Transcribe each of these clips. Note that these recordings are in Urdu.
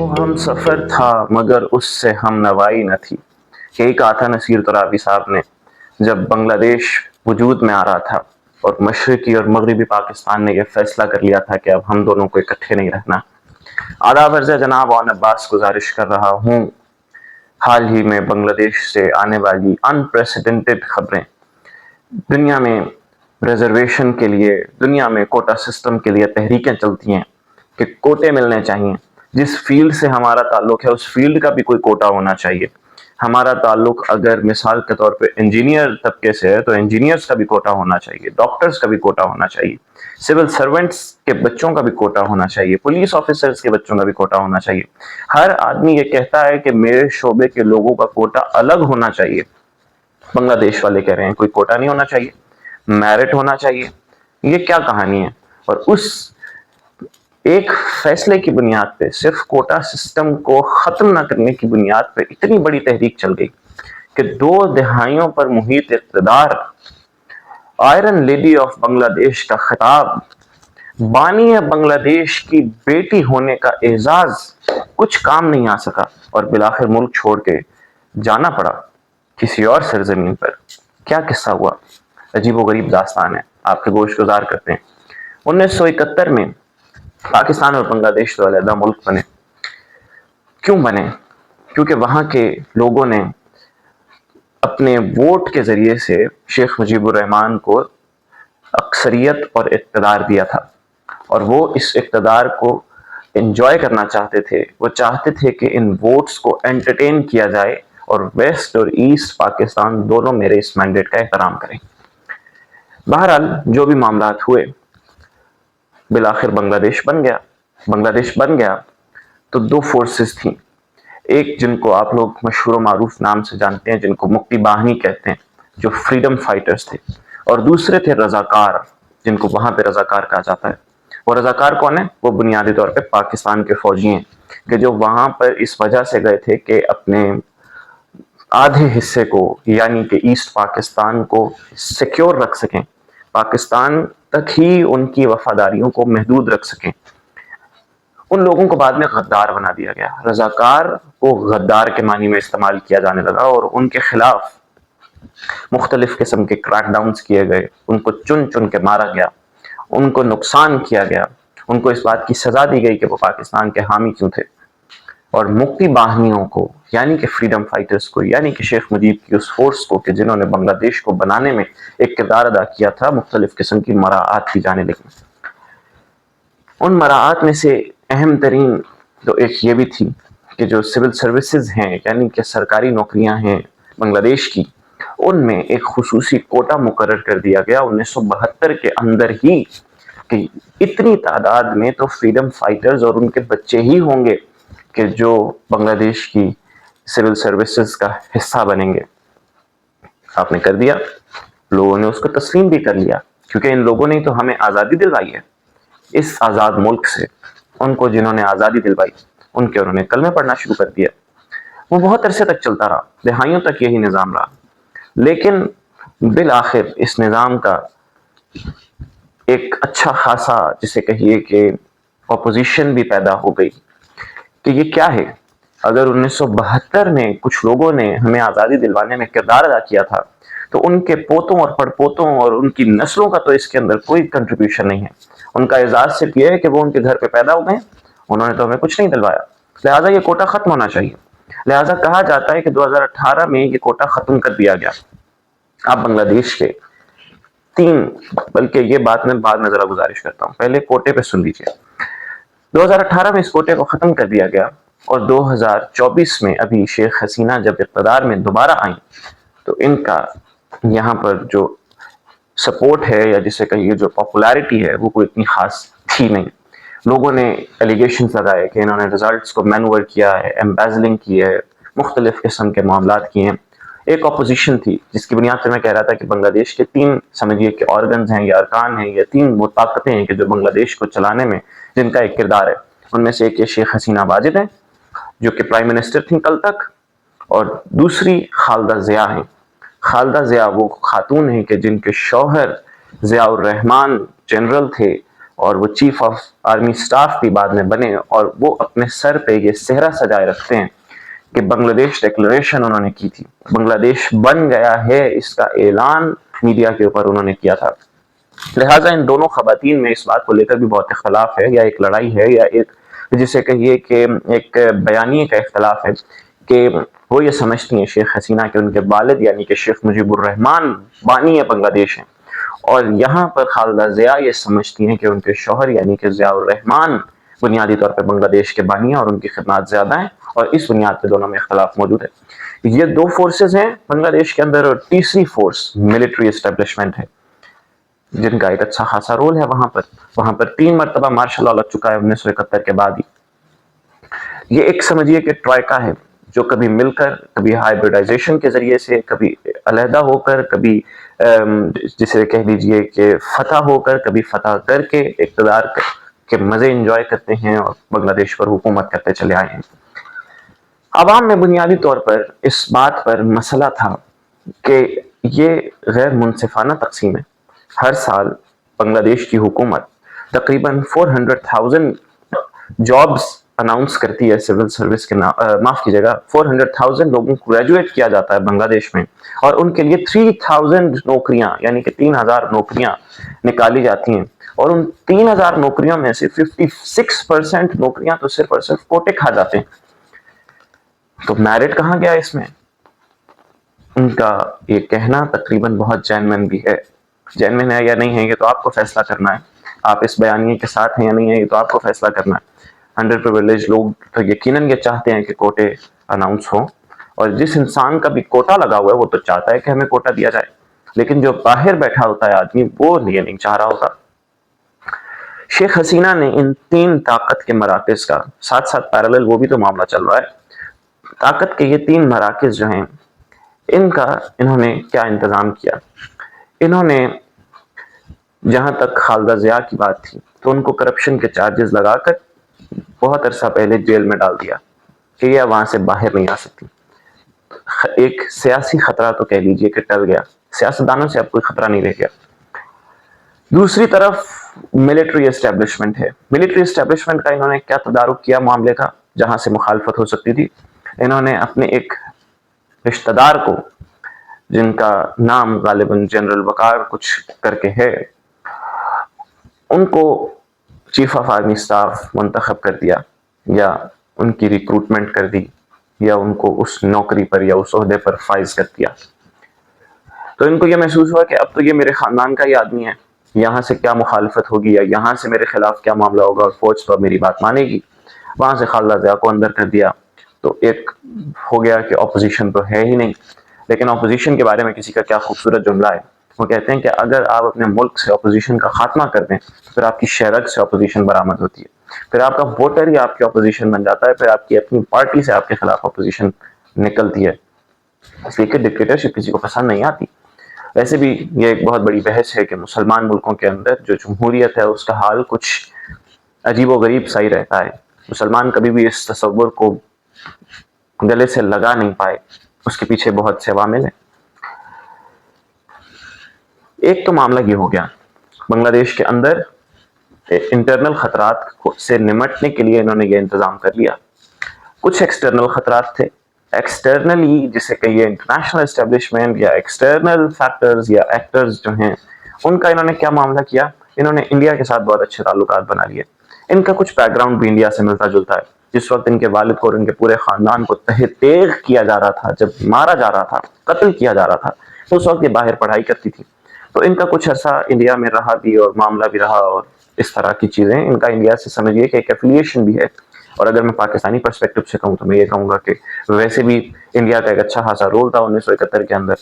وہ ہم سفر تھا مگر اس سے ہم نوائی نہ تھی. یہی کہا تھا نصیر ترابی صاحب نے جب بنگلہ دیش وجود میں آ رہا تھا اور مشرقی اور مغربی پاکستان نے یہ فیصلہ کر لیا تھا کہ اب ہم دونوں کو اکٹھے نہیں رہنا. آداب عرض جناب اون عباس گزارش کر رہا ہوں. حال ہی میں بنگلہ دیش سے آنے والی انپریسیڈنٹڈ خبریں دنیا میں ریزرویشن کے لیے، دنیا میں کوٹا سسٹم کے لیے تحریکیں چلتی ہیں کہ کوٹے ملنے چاہیے. جس فیلڈ سے ہمارا تعلق ہے اس فیلڈ کا بھی کوئی کوٹا ہونا چاہیے. ہمارا تعلق اگر مثال کے طور پہ انجینئر طبقے سے ہے تو انجینئرز کا بھی کوٹا ہونا چاہیے، ڈاکٹرز کا بھی کوٹا ہونا چاہیے، سول سرونٹس کے بچوں کا بھی کوٹا ہونا چاہیے، پولیس آفیسرز کے بچوں کا بھی کوٹا ہونا چاہیے. ہر آدمی یہ کہتا ہے کہ میرے شعبے کے لوگوں کا کوٹا الگ ہونا چاہیے. بنگلہ دیش والے کہہ رہے ہیں کوئی کوٹا نہیں ہونا چاہیے، میرٹ ہونا چاہیے. یہ کیا کہانی ہے؟ اور اس ایک فیصلے کی بنیاد پہ، صرف کوٹا سسٹم کو ختم نہ کرنے کی بنیاد پہ اتنی بڑی تحریک چل گئی کہ 2 دہائیوں پر محیط اقتدار، آئرن لیڈی آف بنگلہ دیش کا خطاب، بانی بنگلہ دیش کی بیٹی ہونے کا اعزاز کچھ کام نہیں آ سکا اور بالآخر ملک چھوڑ کے جانا پڑا کسی اور سرزمین پر. کیا قصہ ہوا؟ عجیب و غریب داستان ہے، آپ کے گوش گزار کرتے ہیں. 1971 میں پاکستان اور بنگلہ دیش تو علیحدہ ملک بنے. کیوں بنے؟ کیونکہ وہاں کے لوگوں نے اپنے ووٹ کے ذریعے سے شیخ مجیب الرحمان کو اکثریت اور اقتدار دیا تھا، اور وہ اس اقتدار کو انجوائے کرنا چاہتے تھے. وہ چاہتے تھے کہ ان ووٹس کو انٹرٹین کیا جائے اور ویسٹ اور ایسٹ پاکستان دونوں میرے اس مینڈیٹ کا احترام کریں. بہرحال جو بھی معاملات ہوئے، بالآخر بنگلہ دیش بن گیا. بنگلہ دیش بن گیا تو 2 فورسز تھیں. ایک جن کو آپ لوگ مشہور و معروف نام سے جانتے ہیں، جن کو مکتی باہنی کہتے ہیں، جو فریڈم فائٹرز تھے، اور دوسرے تھے رضاکار، جن کو وہاں پہ رضاکار کہا جاتا ہے. وہ رضاکار کون ہیں؟ وہ بنیادی طور پہ پاکستان کے فوجی ہیں کہ جو وہاں پر اس وجہ سے گئے تھے کہ اپنے آدھے حصے کو، یعنی کہ ایسٹ پاکستان کو سیکیور رکھ سکیں، پاکستان تک ہی ان کی وفاداریوں کو محدود رکھ سکیں. ان لوگوں کو بعد میں غدار بنا دیا گیا. رضاکار کو غدار کے معنی میں استعمال کیا جانے لگا اور ان کے خلاف مختلف قسم کے کریک ڈاؤنز کیے گئے. ان کو چن چن کے مارا گیا، ان کو نقصان کیا گیا، ان کو اس بات کی سزا دی گئی کہ وہ پاکستان کے حامی کیوں تھے. اور مکتی باہنیوں کو، یعنی کہ فریڈم فائٹرز کو، یعنی کہ شیخ مجیب کی اس فورس کو کہ جنہوں نے بنگلہ دیش کو بنانے میں ایک کردار ادا کیا تھا، مختلف قسم کی مراعات کی جانے لگی. ان مراعات میں سے اہم ترین تو ایک یہ بھی تھی کہ جو سول سروسز ہیں، یعنی کہ سرکاری نوکریاں ہیں بنگلہ دیش کی، ان میں ایک خصوصی کوٹا مقرر کر دیا گیا 1972 کے اندر ہی کہ اتنی تعداد میں تو فریڈم فائٹرز اور ان کے بچے ہی ہوں گے کہ جو بنگلہ دیش کی سول سروسز کا حصہ بنیں گے. آپ نے کر دیا، لوگوں نے اس کو تسلیم بھی کر لیا، کیونکہ ان لوگوں نے تو ہمیں آزادی دلوائی ہے. اس آزاد ملک سے ان کو جنہوں نے آزادی دلوائی، ان کے انہوں نے کلمے پڑھنا شروع کر دیا. وہ بہت عرصے تک چلتا رہا، دہائیوں تک یہی نظام رہا. لیکن بالآخر اس نظام کا ایک اچھا خاصا، جسے کہیے کہ اپوزیشن بھی پیدا ہو گئی کہ یہ کیا ہے. اگر 1972 میں کچھ لوگوں نے ہمیں آزادی دلوانے میں کردار ادا کیا تھا تو ان کے پوتوں اور پڑ پوتوں اور ان کی نسلوں کا تو اس کے اندر کوئی کنٹریبیوشن نہیں ہے. ان کا اعزاز صرف یہ ہے کہ وہ ان کے گھر پہ پیدا ہو گئے، انہوں نے تو ہمیں کچھ نہیں دلوایا. لہٰذا یہ کوٹا ختم ہونا چاہیے. لہٰذا کہا جاتا ہے کہ 2018 میں یہ کوٹا ختم کر دیا گیا. اب بنگلہ دیش کے 3، بلکہ یہ بات میں بعد میں ذرا گزارش کرتا ہوں، پہلے کوٹے پہ سن لیجیے. 2018 میں اس کوٹے کو ختم کر دیا گیا اور 2024 میں ابھی شیخ حسینہ جب اقتدار میں دوبارہ آئیں تو ان کا یہاں پر جو سپورٹ ہے، یا جسے کہیے جو پاپولیرٹی ہے، وہ کوئی اتنی خاص تھی نہیں. لوگوں نے ایلیگیشنز لگائے کہ انہوں نے ریزلٹس کو مینوور کیا ہے، ایمبیزلنگ کی ہے، مختلف قسم کے معاملات کیے ہیں. ایک اپوزیشن تھی جس کی بنیاد پر میں کہہ رہا تھا کہ بنگلہ دیش کے 3 سمجھیے کہ آرگنز ہیں یا ارکان ہیں، یا 3 وہ طاقتیں ہیں کہ جو بنگلہ دیش کو چلانے میں جن کا ایک کردار ہے. ان میں سے ایک یہ شیخ حسینہ واجد ہیں جو کہ پرائم منسٹر تھیں کل تک، اور دوسری خالدہ ضیاء ہیں. خالدہ ضیاء وہ خاتون ہیں کہ جن کے شوہر ضیاء الرحمان جنرل تھے اور وہ چیف آف آرمی سٹاف بھی بعد میں بنے, اور وہ اپنے سر پہ یہ صحرا سجائے رکھتے ہیں کہ بنگلہ دیش ڈیکلریشن انہوں نے کی تھی, بنگلہ دیش بن گیا ہے, اس کا اعلان میڈیا کے اوپر انہوں نے کیا تھا. لہٰذا ان دونوں خواتین میں اس بات کو لے کر بھی بہت اختلاف ہے, یا ایک لڑائی ہے, یا ایک جسے کہیے کہ ایک بیانیے کا اختلاف ہے کہ وہ یہ سمجھتی ہیں شیخ حسینہ کہ ان کے والد یعنی کہ شیخ مجیب الرحمان بانی بنگلہ دیش ہیں, اور یہاں پر خالدہ ضیاء یہ سمجھتی ہیں کہ ان کے شوہر یعنی کہ ضیاء الرحمان بنیادی طور پہ بنگلہ دیش کے بانی ہیں اور ان کی خدمات زیادہ ہیں, اور اس بنیاد پہ دونوں میں اختلاف موجود ہے. یہ دو فورسز ہیں بنگلہ دیش کے اندر, اور تیسری فورس ملٹری اسٹیبلشمنٹ ہے جن کا ایک اچھا خاصا رول ہے وہاں پر 3 مرتبہ مارشل لا لگ چکا ہے 1971 کے بعد ہی. یہ ایک سمجھیے کہ ٹرائکا ہے جو کبھی مل کر, کبھی ہائبریڈائزیشن کے ذریعے سے, کبھی علیحدہ ہو کر, کبھی جسے کہہ لیجئے کہ فتح ہو کر, کبھی فتح کر کے اقتدار کے مزے انجوائے کرتے ہیں اور بنگلہ دیش پر حکومت کرتے چلے آئے ہیں. عوام میں بنیادی طور پر اس بات پر مسئلہ تھا کہ یہ غیر منصفانہ تقسیم ہے. ہر سال بنگلہ دیش کی حکومت تقریباً 400,000 جابز اناؤنس کرتی ہے سول سروس کے معاف کیجیے گا 400,000 لوگوں کو گریجویٹ کیا جاتا ہے بنگلہ دیش میں, اور ان کے لیے 3,000 نوکریاں یعنی کہ 3,000 نوکریاں نکالی جاتی ہیں, اور ان 3,000 نوکریوں میں سے 56% نوکریاں تو صرف اور صرف کوٹے کھا جاتے ہیں. تو میرٹ کہاں گیا اس میں؟ ان کا یہ کہنا تقریباً بہت جینوین بھی ہے. جینوین ہے یا نہیں ہے یہ تو آپ کو فیصلہ کرنا ہے, آپ اس بیانیے کے ساتھ ہیں یا نہیں ہے یہ تو آپ کو فیصلہ کرنا ہے. انڈر پریویلیج لوگ تو یقیناً یہ چاہتے ہیں کہ کوٹے اناؤنس ہوں, اور جس انسان کا بھی کوٹا لگا ہوا ہے وہ تو چاہتا ہے کہ ہمیں کوٹا دیا جائے, لیکن جو باہر بیٹھا ہوتا ہے آدمی وہ یہ نہیں چاہ رہا ہوتا. شیخ حسینہ نے ان 3 طاقت کے مراکز کا ساتھ ساتھ پیرالل وہ بھی تو معاملہ چل رہا ہے, طاقت کے یہ 3 مراکز جو ہیں ان کا انہوں نے کیا انتظام کیا. انہوں نے جہاں تک خالدہ ضیاء کی بات تھی تو ان کو کرپشن کے چارجز لگا کر بہت عرصہ پہلے جیل میں ڈال دیا کہ یہ وہاں سے باہر نہیں آ سکتی. ایک سیاسی خطرہ تو کہہ لیجئے کہ ٹل گیا, سیاستدانوں سے اب کوئی خطرہ نہیں رہ گیا. دوسری طرف ملٹری اسٹیبلشمنٹ ہے. ملٹری اسٹیبلشمنٹ کا انہوں نے کیا تدارک کیا معاملے کا جہاں سے مخالفت ہو سکتی تھی؟ انہوں نے اپنے ایک رشتہ دار کو جن کا نام غالباً جنرل وقار کچھ کر کے ہے, ان کو چیف آف آرمی سٹاف منتخب کر دیا, یا ان کی ریکروٹمنٹ کر دی, یا ان کو اس نوکری پر یا اس عہدے پر فائز کر دیا. تو ان کو یہ محسوس ہوا کہ اب تو یہ میرے خاندان کا ہی آدمی ہے, یہاں سے کیا مخالفت ہوگی یا یہاں سے میرے خلاف کیا معاملہ ہوگا, اور فوج تو اب میری بات مانے گی. وہاں سے خالدہ ضیاء کو اندر کر دیا, تو ایک ہو گیا کہ اپوزیشن تو ہے ہی نہیں. لیکن اپوزیشن کے بارے میں کسی کا کیا خوبصورت جملہ ہے, وہ کہتے ہیں کہ اگر آپ اپنے ملک سے اپوزیشن کا خاتمہ کر دیں تو پھر آپ کی شہرت سے اپوزیشن برآمد ہوتی ہے, پھر آپ کا ووٹر ہی آپ کی اپوزیشن بن جاتا ہے, پھر آپ کی اپنی پارٹی سے آپ کے خلاف اپوزیشن نکلتی ہے. اس لیے کہ ڈکٹیٹرشپ کسی کو پسند نہیں آتی. ویسے بھی یہ ایک بہت بڑی بحث ہے کہ مسلمان ملکوں کے اندر جو جمہوریت ہے اس کا حال کچھ عجیب و غریب سا ہی رہتا ہے. مسلمان کبھی بھی اس تصور کو گلے سے لگا نہیں پائے, اس کے پیچھے بہت سے عوامل ہیں. ایک تو معاملہ یہ ہو گیا بنگلہ دیش کے اندر انٹرنل خطرات سے نمٹنے کے لیے انہوں نے یہ انتظام کر لیا. کچھ ایکسٹرنل خطرات تھے, ایکسٹرنلی جسے کہیے انٹرنیشنل اسٹیبلشمنٹ یا ایکسٹرنل فیکٹرز یا ایکٹرز جو ہیں ان کا انہوں نے کیا معاملہ کیا, انہوں نے انڈیا کے ساتھ بہت اچھے تعلقات بنا لیے. ان کا کچھ بیک گراؤنڈ بھی انڈیا سے ملتا جلتا ہے. جس وقت ان کے والد کو اور ان کے پورے خاندان کو تہ تیغ کیا جا رہا تھا, جب مارا جا رہا تھا, قتل کیا جا رہا تھا, تو اس وقت یہ باہر پڑھائی کرتی تھی. تو ان کا کچھ عرصہ انڈیا میں رہا بھی اور معاملہ بھی رہا, اور اس طرح کی چیزیں. ان کا انڈیا سے سمجھیے کہ ایک ایفیلیشن بھی ہے. اور اگر میں پاکستانی پرسپیکٹو سے کہوں تو میں یہ کہوں گا کہ ویسے بھی انڈیا کا ایک اچھا خاصا رول تھا 1971 کے اندر,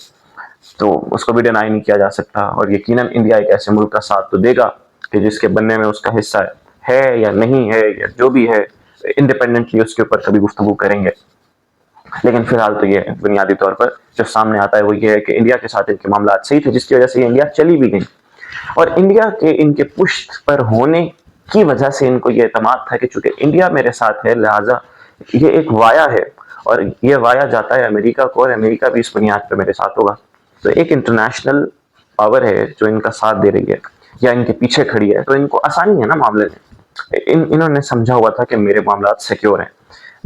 تو اس کو بھی ڈینائی نہیں کیا جا سکتا. اور یقیناً انڈیا ایک ایسے ملک کا ساتھ تو دے گا کہ جس کے بننے میں اس کا حصہ ہے یا نہیں ہے, یا جو بھی ہے انڈیپینڈنٹلی اس کے اوپر کبھی گفتگو کریں گے. لیکن فی الحال تو یہ بنیادی طور پر جو سامنے آتا ہے وہ یہ ہے کہ انڈیا کے ساتھ ان کے معاملات صحیح تھے, جس کی وجہ سے انڈیا چلی بھی گئی. اور انڈیا کے ان کے پشت پر ہونے کی وجہ سے ان کو یہ اعتماد تھا کہ چونکہ انڈیا میرے ساتھ ہے لہٰذا یہ ایک وایا ہے, اور یہ وایا جاتا ہے امریکہ کو, اور امریکہ بھی اس بنیاد پہ میرے ساتھ ہوگا. تو ایک انٹرنیشنل پاور ہے جو ان کا ساتھ دے رہی ہے. یا ان کے پیچھے کھڑی ہے تو ان کو آسانی ہے نا معاملے میں. انہوں نے سمجھا ہوا تھا کہ میرے معاملات سیکیور ہیں.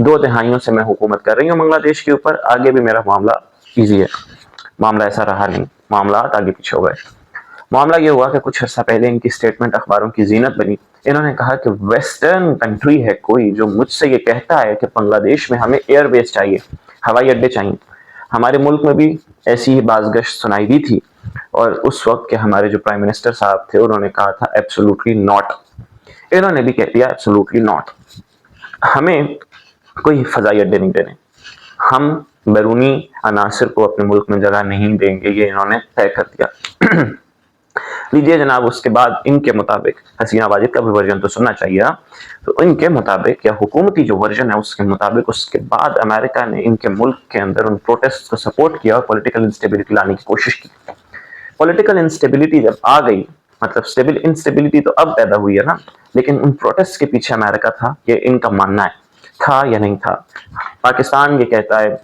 2 دہائیوں سے میں حکومت کر رہی ہوں بنگلہ دیش کے اوپر, آگے بھی میرا معاملہ ایزی ہے. معاملہ ایسا رہا نہیں, معاملات آگے پیچھے ہو گئے. معاملہ یہ ہوا کہ کچھ عرصہ پہلے ان کی سٹیٹمنٹ اخباروں کی زینت بنی. انہوں نے کہا کہ ویسٹرن کنٹری ہے کوئی جو مجھ سے یہ کہتا ہے کہ بنگلہ دیش میں ہمیں ایئر بیس چاہیے, ہوائی اڈے چاہیے. ہمارے ملک میں بھی ایسی ہی بازگشت سنائی دی تھی, اور اس وقت کے ہمارے جو پرائم منسٹر صاحب تھے انہوں نے کہا تھا ایبسولوٹلی ناٹ. انہوں نے بھی کہہ دیا ایبسولوٹلی ناٹ, ہمیں کوئی فضائی اڈے نہیں دینے, ہم بیرونی عناصر کو اپنے ملک میں جگہ نہیں دیں گے, یہ انہوں نے طے کر دیا. لیجیے جناب, اس کے بعد ان کے مطابق, حسینہ واجد کا بھی ورژن تو سننا چاہیے, تو ان کے مطابق یا حکومتی جو ورژن ہے اس کے مطابق اس کے بعد امریکہ نے ان کے ملک کے اندر ان پروٹیسٹ کو سپورٹ کیا اور پولیٹیکل انسٹیبلٹی لانے کی کوشش کی. پولیٹیکل انسٹیبلٹی جب آ گئی, مطلب انسٹیبلٹی تو اب پیدا ہوئی ہے نا, لیکن ان پروٹیسٹ کے پیچھے امریکہ تھا, یہ ان کا ماننا ہے, تھا یا نہیں تھا. پاکستان یہ کہتا ہے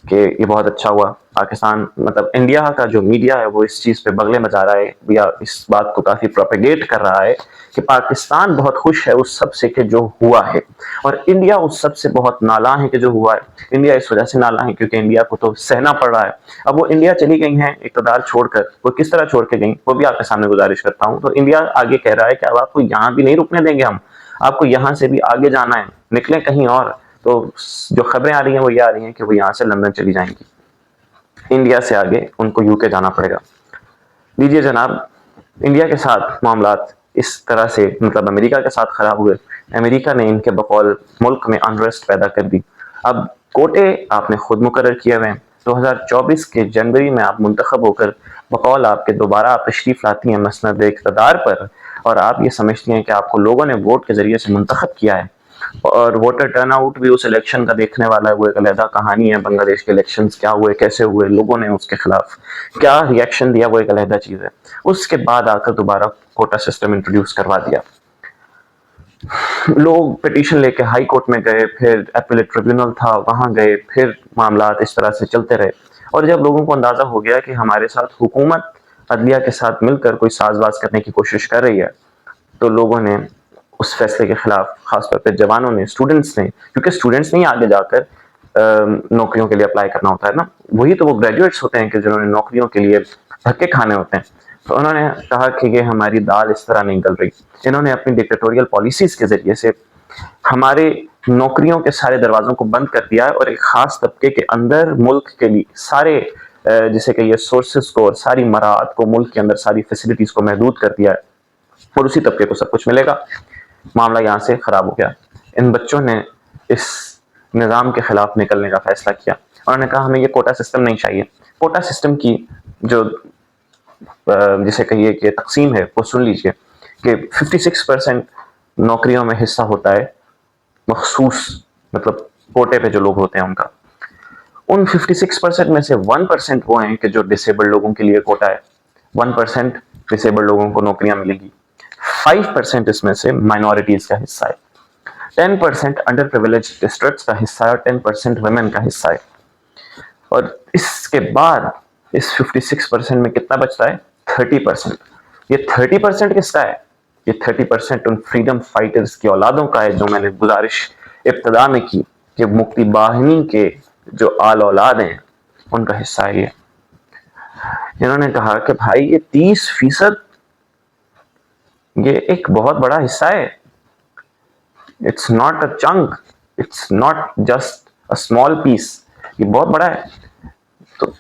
کہ یہ بہت اچھا ہوا. پاکستان مطلب انڈیا کا جو میڈیا ہے وہ اس چیز پہ بغلے مچا رہا ہے یا اس بات کو کافی پروپیگیٹ کر رہا ہے کہ پاکستان بہت خوش ہے اس سب سے کہ جو ہوا ہے, اور انڈیا اس سب سے بہت نالاں ہے کہ جو ہوا ہے. انڈیا اس وجہ سے نالاں ہے کیونکہ انڈیا کو تو سہنا پڑ رہا ہے. اب وہ انڈیا چلی گئی ہیں اقتدار چھوڑ کر, وہ کس طرح چھوڑ کے گئیں وہ بھی آپ کے سامنے گزارش کرتا ہوں. تو انڈیا آگے کہہ رہا ہے کہ اب آپ کو یہاں بھی نہیں رکنے دیں گے, ہم آپ کو یہاں سے بھی آگے جانا ہے, نکلیں کہیں اور. تو جو خبریں آ رہی ہیں وہ یہ آ رہی ہیں کہ وہ یہاں سے لندن چلی جائیں گی, انڈیا سے آگے ان کو UK جانا پڑے گا. لیجیے جناب, انڈیا کے ساتھ معاملات اس طرح سے مطلب امریکہ کے ساتھ خراب ہوئے. امریکہ نے ان کے بقول ملک میں انریسٹ پیدا کر دی. اب کوٹے آپ نے خود مقرر کیے ہوئے ہیں. 2024 کے جنوری میں آپ منتخب ہو کر بقول آپ کے دوبارہ آپ تشریف لاتی ہیں مسند اقتدار پر, اور آپ یہ سمجھتی ہیں کہ آپ کو لوگوں نے ووٹ کے ذریعے سے منتخب کیا ہے, اور ووٹر ٹرن آؤٹ بھی اس الیکشن کا دیکھنے والا ہے. وہ ایک علیحدہ کہانی ہے, بنگلہ دیش کے الیکشنز کیا ہوئے, کیسے ہوئے, لوگوں نے اس کے خلاف کیا ریئیکشن دیا, وہ ایک علیحدہ چیز ہے. اس کے بعد آ کر دوبارہ کوٹا سسٹم انٹروڈیوس کروا دیا. لوگ پٹیشن لے کے ہائی کورٹ میں گئے, پھر اپیلیٹ ٹریبیونل تھا وہاں گئے, پھر معاملات اس طرح سے چلتے رہے. اور جب لوگوں کو اندازہ ہو گیا کہ ہمارے ساتھ حکومت عدلیہ کے ساتھ مل کر کوئی ساز باز کرنے کی کوشش کر رہی ہے, تو لوگوں نے اس فیصلے کے خلاف, خاص طور پہ جوانوں نے, اسٹوڈنٹس نے, کیونکہ اسٹوڈنٹس نے ہی آگے جا کر نوکریوں کے لیے اپلائی کرنا ہوتا ہے نا, وہی تو وہ گریجویٹس ہوتے ہیں کہ جنہوں نے نوکریوں کے لیے دھکے کھانے ہوتے ہیں. تو انہوں نے کہا کہ یہ ہماری دال اس طرح نہیں گل رہی. انہوں نے اپنی ڈکٹیٹوریل پالیسیز کے ذریعے سے ہمارے نوکریوں کے سارے دروازوں کو بند کر دیا ہے, اور ایک خاص طبقے کے اندر ملک کے لیے سارے جسے کہ یہ سورسز کو اور ساری مراعات کو, ملک کے اندر ساری فیسلٹیز کو محدود کر دیا ہے, اور اسی طبقے کو سب کچھ ملے گا. معاملہ یہاں سے خراب ہو گیا. ان بچوں نے اس نظام کے خلاف نکلنے کا فیصلہ کیا. انہوں نے کہا ہمیں یہ کوٹا سسٹم نہیں چاہیے. کوٹا سسٹم کی جو جسے کہیے کہ تقسیم ہے وہ سن لیجئے کہ 56% نوکریوں میں حصہ ہوتا ہے مخصوص, مطلب کوٹے پہ جو لوگ ہوتے ہیں ان کا. ان 56% میں سے 1% وہ ہیں کہ جو ڈسیبلڈ لوگوں کے لیے کوٹا ہے. 1% ڈسیبلڈ لوگوں کو نوکریاں ملیں گی. 5% اس میں سے مائنورٹیز کا حصہ ہے. 10% انڈر پریویلیج ڈسٹرکٹس کا حصہ ہے, اور 10% ویمن کا حصہ ہے. اور اس کے بعد اس 56% میں کتنا بچتا ہے؟ 30%. یہ 30% کس کا ہے؟ یہ 30% ان فریڈم فائٹرز کی اولادوں کا ہے, جو میں نے گزارش ابتدا میں کی کہ مکتی باہنی کے جو آل اولاد ہیں ان کا حصہ ہے یہ. انہوں نے کہا کہ بھائی یہ 30% یہ ایک بہت بڑا حصہ ہے. It's not a chunk, it's not just a small piece, یہ بہت بڑا ہے. تو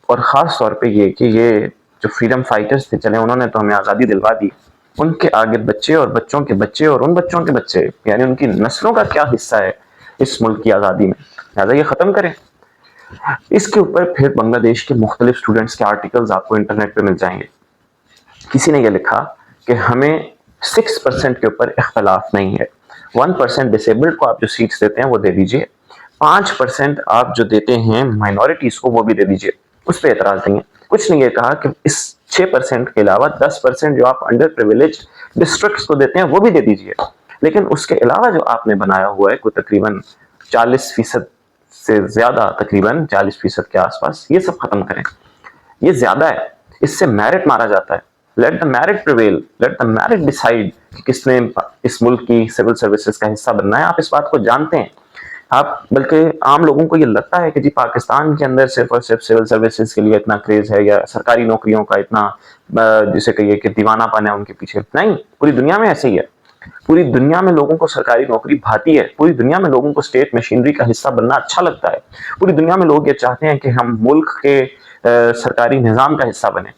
اور خاص طور پہ یہ کہ یہ جو فریڈم فائٹرز تھے, چلے انہوں نے تو ہمیں آزادی دلوا دی, ان کے آگے بچے اور بچوں کے بچے اور ان بچوں کے بچے, یعنی ان کی نسلوں کا کیا حصہ ہے اس ملک کی آزادی میں, لہٰذا یہ ختم کریں. اس کے اوپر پھر بنگلہ دیش کے مختلف اسٹوڈنٹس کے آرٹیکلز آپ کو انٹرنیٹ پہ مل جائیں گے. کسی نے یہ لکھا کہ ہمیں 6% کے اوپر اختلاف نہیں ہے. 1% ڈسیبلڈ کو آپ جو سیٹس دیتے ہیں وہ دے دیجئے, 5% آپ جو دیتے ہیں مائنورٹیز کو وہ بھی دے دیجئے, اس پہ اعتراض نہیں ہے. کچھ نے یہ کہا کہ اس 6% کے علاوہ 10% جو آپ انڈر پریویلیج ڈسٹرکٹس کو دیتے ہیں وہ بھی دے دیجئے, لیکن اس کے علاوہ جو آپ نے بنایا ہوا ہے کوئی تقریباً 40% سے زیادہ, تقریباً 40% کے آس پاس, یہ سب ختم کریں. یہ زیادہ ہے, اس سے میرٹ مارا جاتا ہے. Let the merit prevail, let the merit decide کہ کس نے اس ملک کی سول سروسز کا حصہ بننا ہے. آپ اس بات کو جانتے ہیں, آپ بلکہ عام لوگوں کو یہ لگتا ہے کہ جی پاکستان کے اندر صرف اور صرف سول سروسز کے لیے اتنا کریز ہے, یا سرکاری نوکریوں کا اتنا جسے کہیے کہ دیوانہ پن ہے ان کے پیچھے. نہیں, پوری دنیا میں ایسے ہی ہے. پوری دنیا میں لوگوں کو سرکاری نوکری بھاتی ہے, پوری دنیا میں لوگوں کو اسٹیٹ مشینری کا حصہ بننا اچھا لگتا ہے, پوری دنیا میں لوگ یہ چاہتے ہیں کہ ہم ملک کے سرکاری نظام کا حصہ بنیں.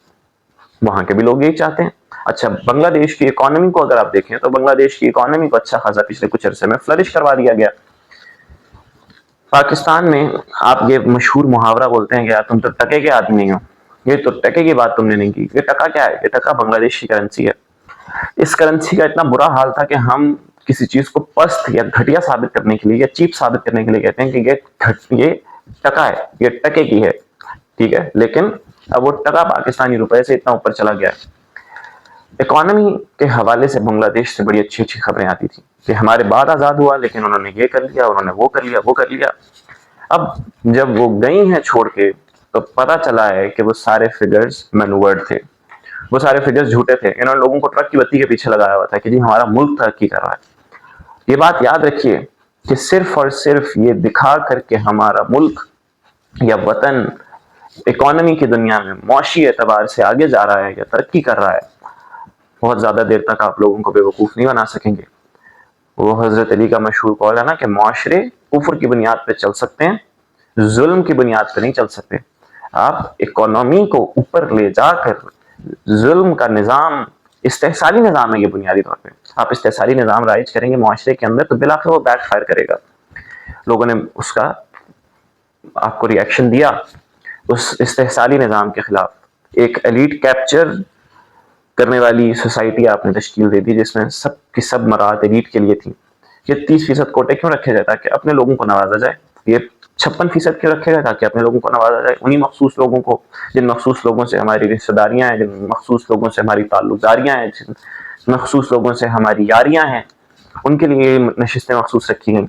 وہاں کے بھی لوگ یہی چاہتے ہیں. اچھا, بنگلہ دیش کی اکانومی کو اگر آپ دیکھیں تو بنگلہ دیش کی اکانومی کو اچھا خاصا پچھلے کچھ عرصے میں فلرش کروا دیا گیا. پاکستان میں آپ یہ مشہور محاورہ بولتے ہیں کہ یار تم تو ٹکے کے آدمی نہیں ہو, یہ تو ٹکے کی بات تم نے نہیں کی. یہ ٹکا کیا ہے؟ یہ ٹکا بنگلہ دیش کی کرنسی ہے. اس کرنسی کا اتنا برا حال تھا کہ ہم کسی چیز کو پست یا گھٹیا ثابت کرنے کے لیے یا چیپ ثابت کرنے کے لیے کہتے ہیں کہ یہ ٹکا ہے, یہ ٹکے کی ہے, ٹھیک ہے. لیکن اب وہ ٹکا پاکستانی روپے سے اتنا اوپر چلا گیا ہے. اکانومی کے حوالے سے بنگلہ دیش سے بڑی اچھی اچھی خبریں آتی تھیں کہ ہمارے بعد آزاد ہوا لیکن انہوں نے یہ کر لیا, انہوں نے وہ کر لیا, وہ کر لیا. اب جب وہ گئی ہیں چھوڑ کے تو پتا چلا ہے کہ وہ سارے فگرز مینوورڈ تھے, وہ سارے فگرز جھوٹے تھے. انہوں نے لوگوں کو ٹرک کی بتی کے پیچھے لگایا ہوا تھا کہ جی ہمارا ملک ترقی کر رہا ہے. یہ بات یاد رکھیے کہ صرف اور صرف یہ دکھا کر کے ہمارا ملک یا وطن اکانومی کی دنیا میں معاشی اعتبار سے آگے جا رہا ہے یا ترقی کر رہا ہے, بہت زیادہ دیر تک آپ لوگوں کو بے وقوف نہیں بنا سکیں گے. وہ حضرت علی کا مشہور قول ہے نا کہ معاشرے کفر کی بنیاد پہ چل سکتے ہیں, ظلم کی بنیاد پہ نہیں چل سکتے. آپ اکانومی کو اوپر لے جا کر ظلم کا نظام, استحصالی نظام ہے یہ بنیادی طور پہ, آپ استحصالی نظام رائج کریں گے معاشرے کے اندر تو بالآخر وہ بیک فائر کرے گا. لوگوں نے اس کا آپ کو ریئیکشن دیا اس استحصالی نظام کے خلاف. ایک ایلیٹ کیپچر کرنے والی سوسائٹی آپ نے تشکیل دے دی جس میں سب کی سب مراعات ایلیٹ کے لیے تھیں. یہ 30% کوٹے کیوں رکھے جائے؟ تاکہ اپنے لوگوں کو نوازا جائے. یہ 56% کیوں رکھے گئے؟ تاکہ اپنے لوگوں کو نوازا جائے. انہی مخصوص لوگوں کو, جن مخصوص لوگوں سے ہماری رشتہ داریاں ہیں, جن مخصوص لوگوں سے ہماری تعلق داریاں ہیں, جن مخصوص لوگوں سے ہماری یاریاں ہیں, ان کے لیے نشستیں مخصوص رکھی گئیں.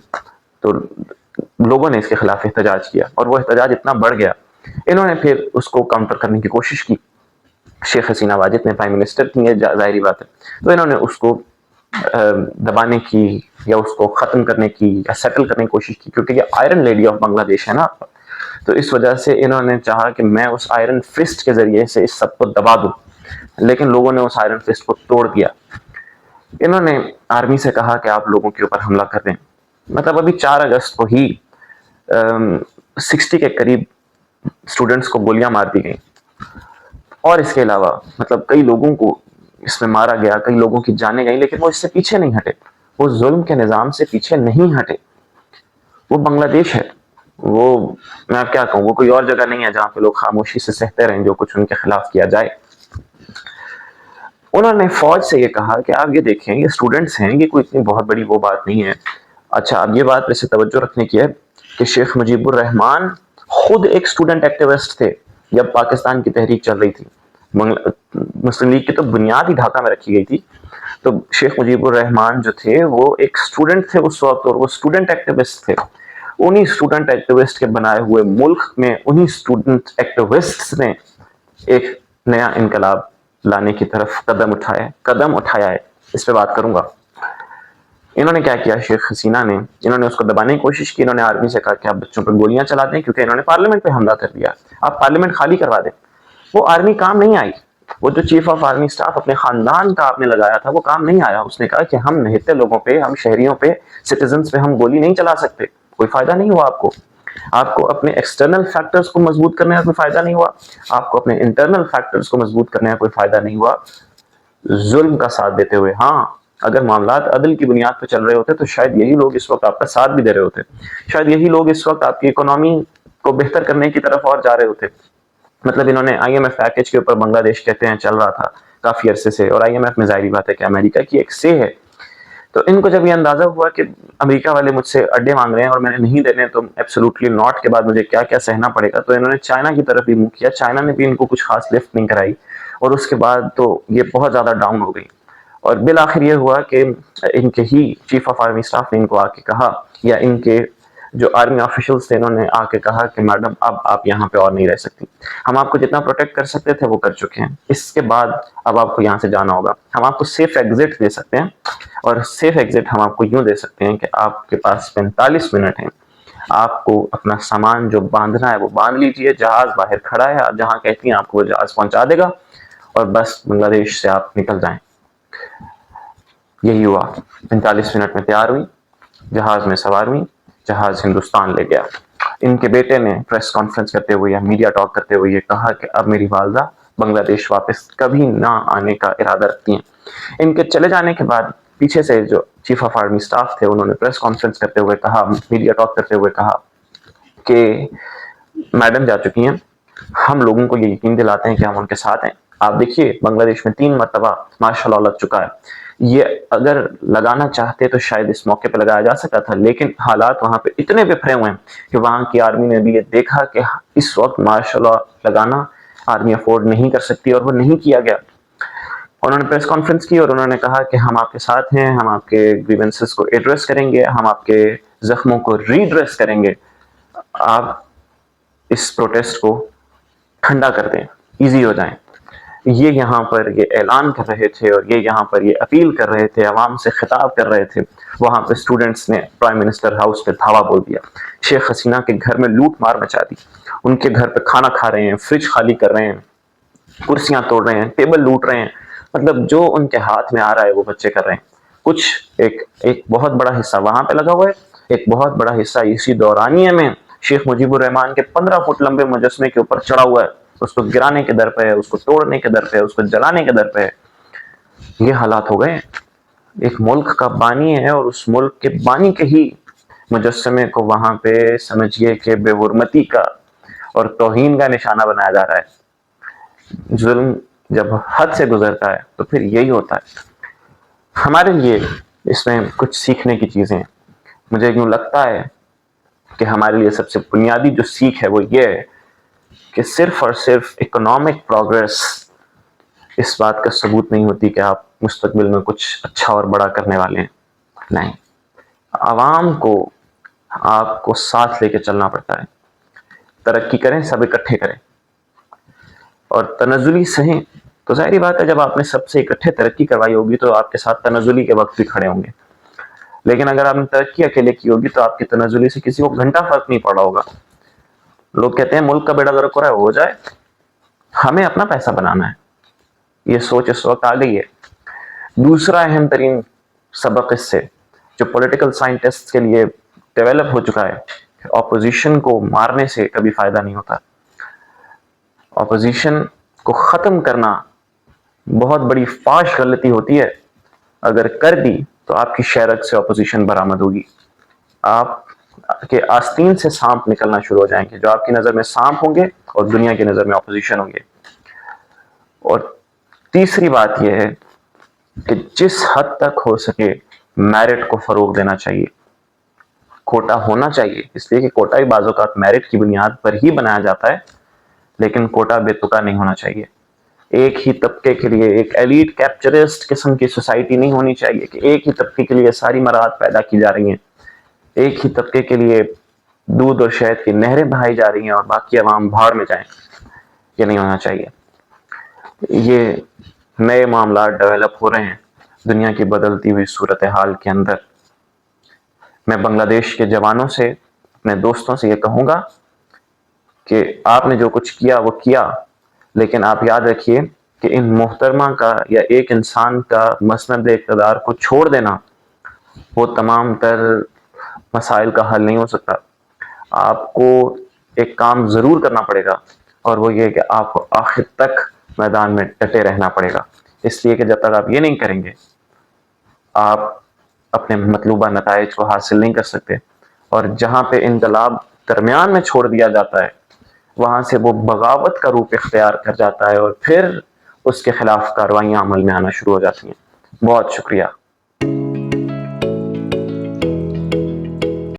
تو لوگوں نے اس کے خلاف احتجاج کیا اور وہ احتجاج اتنا بڑھ گیا, انہوں نے پھر اس کو کاؤنٹر کرنے کی کوشش کی. شیخ حسینہ واجد نے پرائم منسٹر تھی, ظاہری بات ہے, تو انہوں نے اس کو دبانے کی یا اس کو ختم کرنے کی یا سیٹل کرنے کی کوشش کی, کیونکہ یہ آئرن لیڈی آف بنگلہ دیش ہے نا. تو اس وجہ سے انہوں نے چاہا کہ میں اس آئرن فسٹ کے ذریعے سے اس سب کو دبا دوں, لیکن لوگوں نے اس آئرن فسٹ کو توڑ دیا. انہوں نے آرمی سے کہا کہ آپ لوگوں کے اوپر حملہ کر دیں. مطلب ابھی 4 اگست کو ہی 60 کے قریب اسٹوڈنٹس کو گولیاں مار دی گئیں, اور اس کے علاوہ مطلب کئی لوگوں کو اس میں مارا گیا, کئی لوگوں کی جانیں گئیں, لیکن وہ اس سے پیچھے نہیں ہٹے, وہ ظلم کے نظام سے پیچھے نہیں ہٹے. وہ بنگلہ دیش ہے, وہ میں آپ کیا کہوں, وہ کوئی اور جگہ نہیں ہے جہاں پہ لوگ خاموشی سے سہتے رہیں جو کچھ ان کے خلاف کیا جائے. انہوں نے فوج سے یہ کہا کہ آپ یہ دیکھیں یہ اسٹوڈنٹس ہیں, یہ کوئی اتنی بہت بڑی وہ بات نہیں ہے. اچھا, اب یہ بات ویسے توجہ رکھنے کی ہے کہ شیخ مجیب الرحمان خود ایک اسٹوڈنٹ ایکٹیوسٹ تھے جب پاکستان کی تحریک چل رہی تھی. مسلم لیگ کی تو بنیاد ہی ڈھاکہ میں رکھی گئی تھی. تو شیخ مجیب الرحمان جو تھے وہ ایک اسٹوڈنٹ تھے اس وقت, اور وہ اسٹوڈنٹ ایکٹیوسٹ تھے. انہی اسٹوڈنٹ ایکٹیوسٹ کے بنائے ہوئے ملک میں انہی اسٹوڈنٹ ایکٹیوسٹ نے ایک نیا انقلاب لانے کی طرف قدم اٹھایا ہے. اس پہ بات کروں گا. انہوں نے کیا کیا, شیخ حسینہ نے, انہوں نے اس کو دبانے کی کوشش کی. انہوں نے آرمی سے کہا کہ آپ بچوں پہ گولیاں چلا دیں, کیونکہ انہوں نے پارلیمنٹ پہ حملہ کر دیا, آپ پارلیمنٹ خالی کروا دیں. وہ آرمی کام نہیں آئی. وہ جو چیف آف آرمی اسٹاف اپنے خاندان کا آپ نے لگایا تھا وہ کام نہیں آیا. اس نے کہا کہ ہم نہتے لوگوں پہ, ہم شہریوں پہ, سٹیزنز پہ ہم گولی نہیں چلا سکتے. کوئی فائدہ نہیں ہوا آپ کو اپنے ایکسٹرنل فیکٹرز کو مضبوط کرنے کا کوئی فائدہ نہیں ہوا, آپ کو اپنے انٹرنل فیکٹرز کو مضبوط کرنے کا کوئی فائدہ نہیں ہوا. ظلم کا ساتھ دیتے ہوئے, ہاں اگر معاملات عدل کی بنیاد پہ چل رہے ہوتے تو شاید یہی لوگ اس وقت آپ کا ساتھ بھی دے رہے ہوتے, شاید یہی لوگ اس وقت آپ کی اکانومی کو بہتر کرنے کی طرف اور جا رہے ہوتے. مطلب انہوں نے IMF پیکیج کے اوپر بنگلہ دیش کہتے ہیں چل رہا تھا کافی عرصے سے, اور IMF میں ظاہری بات ہے کہ امریکہ کی ایک سے ہے. تو ان کو جب یہ اندازہ ہوا کہ امریکہ والے مجھ سے اڈے مانگ رہے ہیں اور میں نے نہیں دینے تو ایبسولوٹلی ناٹ کے بعد مجھے کیا کیا سہنا پڑے گا, تو انہوں نے چائنا کی طرف بھی منہ کیا. چائنا نے بھی ان کو کچھ خاص لفٹ نہیں کرائی, اور اس کے بعد تو یہ بہت زیادہ ڈاؤن ہو گئی. اور بالآخر یہ ہوا کہ ان کے ہی چیف آف آرمی اسٹاف نے ان کو آ کے کہا, یا ان کے جو آرمی آفیشلس تھے انہوں نے آ کے کہا کہ میڈم اب آپ یہاں پہ اور نہیں رہ سکتی، ہم آپ کو جتنا پروٹیکٹ کر سکتے تھے وہ کر چکے ہیں، اس کے بعد اب آپ کو یہاں سے جانا ہوگا، ہم آپ کو سیف ایگزٹ دے سکتے ہیں، اور سیف ایگزٹ ہم آپ کو یوں دے سکتے ہیں کہ آپ کے پاس 45 منٹ ہیں، آپ کو اپنا سامان جو باندھنا ہے وہ باندھ لیجئے، جہاز باہر کھڑا ہے، آپ جہاں کہتی ہیں آپ کو وہ جہاز پہنچا دے گا، اور بس بنگلہ دیش سے آپ نکل جائیں۔ یہی ہوا، 45 منٹ میں تیار ہوئی، جہاز میں سوار ہوئی، جہاز ہندوستان لے گیا۔ ان کے بیٹے نے پریس کانفرنس کرتے ہوئے یا میڈیا ٹاک کرتے ہوئے یہ کہا کہ اب میری والدہ بنگلہ دیش واپس کبھی نہ آنے کا ارادہ رکھتی ہیں۔ ان کے چلے جانے کے بعد پیچھے سے جو چیف آف آرمی سٹاف تھے انہوں نے پریس کانفرنس کرتے ہوئے کہا، میڈیا ٹاک کرتے ہوئے کہا کہ میڈم جا چکی ہیں، ہم لوگوں کو یہ یقین دلاتے ہیں کہ ہم ان کے ساتھ ہیں۔ آپ دیکھیے بنگلہ دیش میں 3 مرتبہ ماشاء اللہ لگ چکا ہے، یہ اگر لگانا چاہتے تو شاید اس موقع پہ لگایا جا سکتا تھا، لیکن حالات وہاں پہ اتنے بکھرے ہوئے ہیں کہ وہاں کی آرمی نے بھی یہ دیکھا کہ اس وقت ماشاء اللہ لگانا آرمی افورڈ نہیں کر سکتی، اور وہ نہیں کیا گیا۔ انہوں نے پریس کانفرنس کی اور انہوں نے کہا کہ ہم آپ کے ساتھ ہیں، ہم آپ کے گریونسز کو ایڈریس کریں گے، ہم آپ کے زخموں کو ریڈریس کریں گے، آپ اس پروٹیسٹ کو ٹھنڈا کر دیں، ایزی ہو جائیں۔ یہ یہاں پر یہ اعلان کر رہے تھے اور یہ یہاں پر یہ اپیل کر رہے تھے، عوام سے خطاب کر رہے تھے۔ وہاں پہ اسٹوڈنٹس نے پرائم منسٹر ہاؤس پہ دھاوا بول دیا، شیخ حسینہ کے گھر میں لوٹ مار مچا دی، ان کے گھر پہ کھانا کھا رہے ہیں، فریج خالی کر رہے ہیں، کرسیاں توڑ رہے ہیں، ٹیبل لوٹ رہے ہیں، مطلب جو ان کے ہاتھ میں آ رہا ہے وہ بچے کر رہے ہیں۔ کچھ ایک بہت بڑا حصہ وہاں پہ لگا ہوا ہے، ایک بہت بڑا حصہ اسی دورانیے میں شیخ مجیب الرحمان کے 15 فٹ لمبے مجسمے کے اوپر چڑھا ہوا ہے، اس کو گرانے کے در پہ ہے، اس کو توڑنے کے در پہ ہے، اس کو جلانے کے در پہ ہے۔ یہ حالات ہو گئے، ایک ملک کا بانی ہے اور اس ملک کے بانی کے ہی مجسمے کو وہاں پہ سمجھیے کہ بے حرمتی کا اور توہین کا نشانہ بنایا جا رہا ہے۔ ظلم جب حد سے گزرتا ہے تو پھر یہی ہوتا ہے۔ ہمارے لیے اس میں کچھ سیکھنے کی چیزیں ہیں۔ مجھے یوں لگتا ہے کہ ہمارے لیے سب سے بنیادی جو سیکھ ہے وہ یہ ہے کہ صرف اور صرف اکنامک پروگریس اس بات کا ثبوت نہیں ہوتی کہ آپ مستقبل میں کچھ اچھا اور بڑا کرنے والے ہیں، نہیں، عوام کو آپ کو ساتھ لے کے چلنا پڑتا ہے۔ ترقی کریں، سب اکٹھے کریں، اور تنزلی سہیں تو ظاہری بات ہے جب آپ نے سب سے اکٹھے ترقی کروائی ہوگی تو آپ کے ساتھ تنزلی کے وقت بھی کھڑے ہوں گے، لیکن اگر آپ نے ترقی اکیلے کی ہوگی تو آپ کی تنزلی سے کسی کو گھنٹہ فرق نہیں پڑا ہوگا۔ لوگ کہتے ہیں ملک کا بیڑا غرق ہو رہا ہے، ہو جائے، ہمیں اپنا پیسہ بنانا ہے، یہ سوچ اس وقت آ گئی ہے۔ دوسرا اہم ترین سبق اس سے جو پولیٹیکل سائنٹسٹ کے لیے ڈیولپ ہو چکا ہے، اپوزیشن کو مارنے سے کبھی فائدہ نہیں ہوتا، اپوزیشن کو ختم کرنا بہت بڑی فاش غلطی ہوتی ہے، اگر کر دی تو آپ کی شہرت سے اپوزیشن برآمد ہوگی، آپ کے آستین سے سانپ نکلنا شروع ہو جائیں گے، جو آپ کی نظر میں سانپ ہوں گے اور دنیا کی نظر میں اپوزیشن ہوں گے۔ اور تیسری بات یہ ہے کہ جس حد تک ہو سکے میرٹ کو فروغ دینا چاہیے، کوٹا ہونا چاہیے، اس لیے کہ کوٹا ہی بعض اوقات میرٹ کی بنیاد پر ہی بنایا جاتا ہے، لیکن کوٹا بے تکا نہیں ہونا چاہیے۔ ایک ہی طبقے کے لیے ایک ایلیٹ کیپچرسٹ قسم کی سوسائٹی نہیں ہونی چاہیے کہ ایک ہی طبقے کے لیے ساری مراحت پیدا کی جا رہی ہیں، ایک ہی طبقے کے لیے دودھ اور شہد کی نہریں بہائی جا رہی ہیں اور باقی عوام بھاڑ میں جائیں، یہ نہیں ہونا چاہیے۔ یہ نئے معاملات ڈیولپ ہو رہے ہیں دنیا کی بدلتی ہوئی صورتحال کے اندر۔ میں بنگلہ دیش کے جوانوں سے، اپنے دوستوں سے یہ کہوں گا کہ آپ نے جو کچھ کیا وہ کیا، لیکن آپ یاد رکھیے کہ ان محترمہ کا یا ایک انسان کا مسند اقتدار کو چھوڑ دینا وہ تمام تر مسائل کا حل نہیں ہو سکتا۔ آپ کو ایک کام ضرور کرنا پڑے گا، اور وہ یہ کہ آپ کو آخر تک میدان میں ڈٹے رہنا پڑے گا، اس لیے کہ جب تک آپ یہ نہیں کریں گے آپ اپنے مطلوبہ نتائج کو حاصل نہیں کر سکتے، اور جہاں پہ انقلاب درمیان میں چھوڑ دیا جاتا ہے وہاں سے وہ بغاوت کا روپ اختیار کر جاتا ہے، اور پھر اس کے خلاف کارروائیاں عمل میں آنا شروع ہو جاتی ہیں۔ بہت شکریہ۔